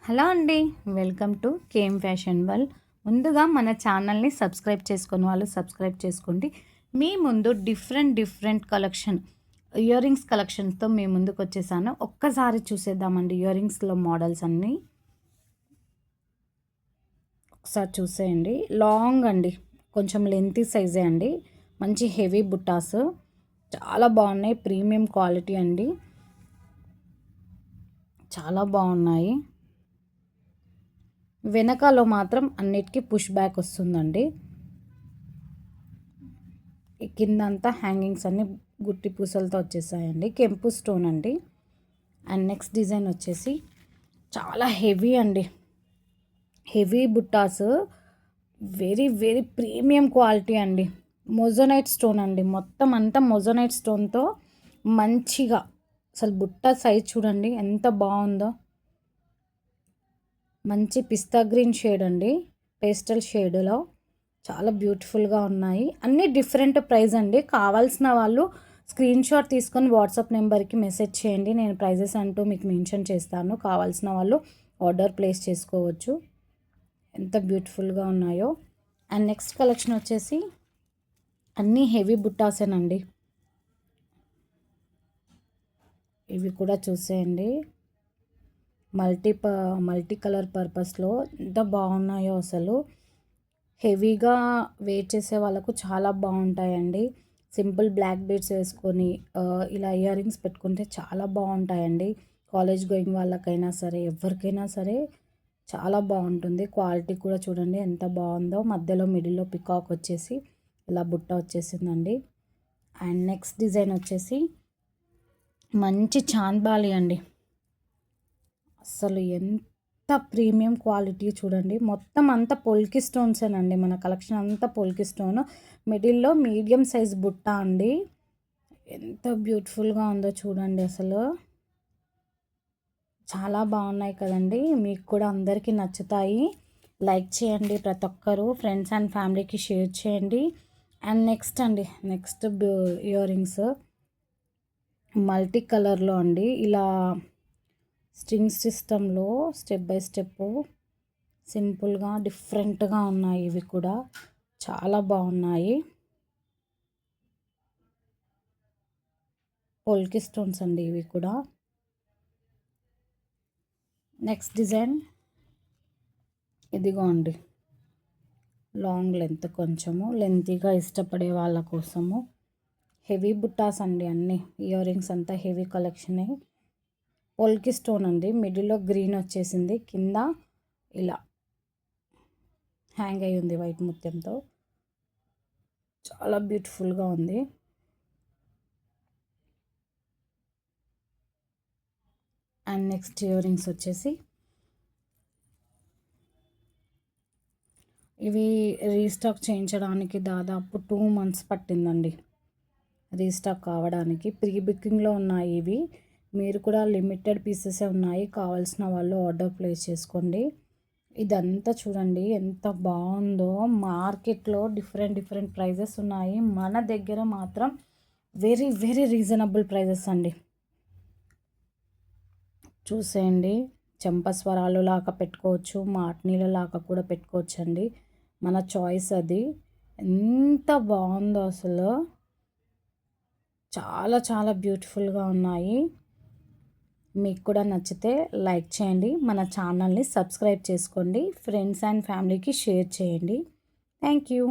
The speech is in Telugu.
హలో అండి, welcome to KM fashion world. ముందుగా మన ఛానల్ని సబ్స్క్రైబ్ చేసుకుని వాళ్ళు సబ్స్క్రైబ్ చేసుకోండి. మీ ముందు డిఫరెంట్ కలెక్షన్ ఇయర్ రింగ్స్ కలెక్షన్స్తో మీ ముందుకు వచ్చేసాను. ఒక్కసారి చూసేద్దామండి ఇయర్ రింగ్స్లో మోడల్స్ అన్నీ. ఒకసారి చూసేయండి. లాంగ్ అండి, కొంచెం లెంతీ సైజే అండి. మంచి హెవీ బుట్టాస్ చాలా బాగున్నాయి. ప్రీమియం క్వాలిటీ అండి, చాలా బాగున్నాయి. వెనకాలో మాత్రం అన్నిటికీ పుష్ బ్యాక్ వస్తుందండి. కిందంతా హ్యాంగింగ్స్ అన్ని గుట్టి పూసలతో వచ్చేసాయండి. కెంపు స్టోన్ అండి. అండ్ నెక్స్ట్ డిజైన్ వచ్చేసి చాలా హెవీ అండి. హెవీ బుట్టాస్, వెరీ ప్రీమియం క్వాలిటీ అండి. మొజోనైట్ స్టోన్ అండి. మొత్తం అంతా మొజోనైట్ స్టోన్తో మంచిగా, అసలు బుట్ట సైజ్ చూడండి ఎంత బాగుందో. మంచి పిస్తా గ్రీన్ షేడ్ అండి, పేస్టల్ షేడ్లో చాలా బ్యూటిఫుల్గా ఉన్నాయి. అన్నీ డిఫరెంట్ ప్రైస్ అండి. కావాల్సిన వాళ్ళు స్క్రీన్ షాట్ తీసుకొని వాట్సాప్ నెంబర్కి మెసేజ్ చేయండి. నేను ప్రైజెస్ అంటూ మీకు మెన్షన్ చేస్తాను. కావాల్సిన వాళ్ళు ఆర్డర్ ప్లేస్ చేసుకోవచ్చు. ఎంత బ్యూటిఫుల్గా ఉన్నాయో. అండ్ నెక్స్ట్ కలెక్షన్ వచ్చేసి అన్నీ హెవీ బుట్టాసేనండి. ఇవి కూడా చూసేయండి. మల్టీ కలర్ పర్పస్లో ఎంత బాగున్నాయో అసలు. హెవీగా వేర్ చేసే వాళ్ళకు చాలా బాగుంటాయండి. సింపుల్ బ్లాక్ బీడ్స్ వేసుకొని ఇలా ఇయర్ రింగ్స్ పెట్టుకుంటే చాలా బాగుంటాయండి. కాలేజ్ గోయింగ్ వాళ్ళకైనా సరే, ఎవరికైనా సరే చాలా బాగుంటుంది. క్వాలిటీ కూడా చూడండి ఎంత బాగుందో. మధ్యలో మిడిల్లో పికాక్ వచ్చేసి ఇలా బుట్ట వచ్చేసిందండి. అండ్ నెక్స్ట్ డిజైన్ వచ్చేసి మంచి చాంద్బాలి అండి. అసలు ఎంత ప్రీమియం క్వాలిటీ చూడండి. మొత్తం అంతా పొల్కి స్టోన్సేనండి. మన కలెక్షన్ అంతా పొల్కి స్టోన్. మిడిల్లో మీడియం సైజ్ బుట్ట అండి. ఎంత బ్యూటిఫుల్గా ఉందో చూడండి. అసలు చాలా బాగున్నాయి కదండి. మీకు కూడా అందరికీ నచ్చుతాయి. లైక్ చేయండి ప్రతి ఒక్కరు. ఫ్రెండ్స్ అండ్ ఫ్యామిలీకి షేర్ చేయండి. అండ్ నెక్స్ట్ అండి, నెక్స్ట్ ఇయర్ రింగ్స్ మల్టీ కలర్లో అండి. ఇలా స్ట్రింగ్ సిస్టంలో స్టెప్ బై స్టెప్ సింపుల్గా డిఫరెంట్గా ఉన్నాయి. ఇవి కూడా చాలా బాగున్నాయి. పోల్కి స్టోన్స్ అండి ఇవి కూడా. నెక్స్ట్ డిజైన్ ఇదిగో అండి. లాంగ్ లెంత్, కొంచెము లెంతీగా ఇష్టపడే వాళ్ళ కోసము హెవీ బుట్టాస్ అండి. అన్నీ ఇయర్ రింగ్స్ అంతా హెవీ కలెక్షనే. పోల్కి స్టోన్ అండి. మిడిల్లో గ్రీన్ వచ్చేసింది, కింద ఇలా హ్యాంగ్ అయి ఉంది వైట్ ముత్యంతో. చాలా బ్యూటిఫుల్గా ఉంది. అండ్ నెక్స్ట్ ఇయర్ రింగ్స్ వచ్చేసి ఇవి రీస్టాక్ చేయించడానికి దాదాపు 2 months పట్టిందండి. రీస్టాక్ కావడానికి ప్రీ బుకింగ్లో ఉన్నాయి ఇవి. మీరు కూడా లిమిటెడ్ పీసెసే ఉన్నాయి. కావాల్సిన వాళ్ళు ఆర్డర్ ప్లేస్ చేసుకోండి. ఇదంతా చూడండి ఎంత బాగుందో. మార్కెట్లో డిఫరెంట్ ప్రైజెస్ ఉన్నాయి. మన దగ్గర మాత్రం వెరీ రీజనబుల్ ప్రైజెస్ అండి. చూసేయండి. చెంపస్వరాలు లాగా పెట్టుకోవచ్చు, మాట్నీల లాగా కూడా పెట్టుకోవచ్చు అండి. మన చాయిస్ అది. ఎంత బాగుందో అసలు. చాలా బ్యూటిఫుల్గా ఉన్నాయి. మీకు కూడా నచ్చితే లైక్ చేయండి. మన ఛానల్ని సబ్స్క్రైబ్ చేసుకోండి. ఫ్రెండ్స్ అండ్ ఫ్యామిలీకి షేర్ చేయండి. Thank you.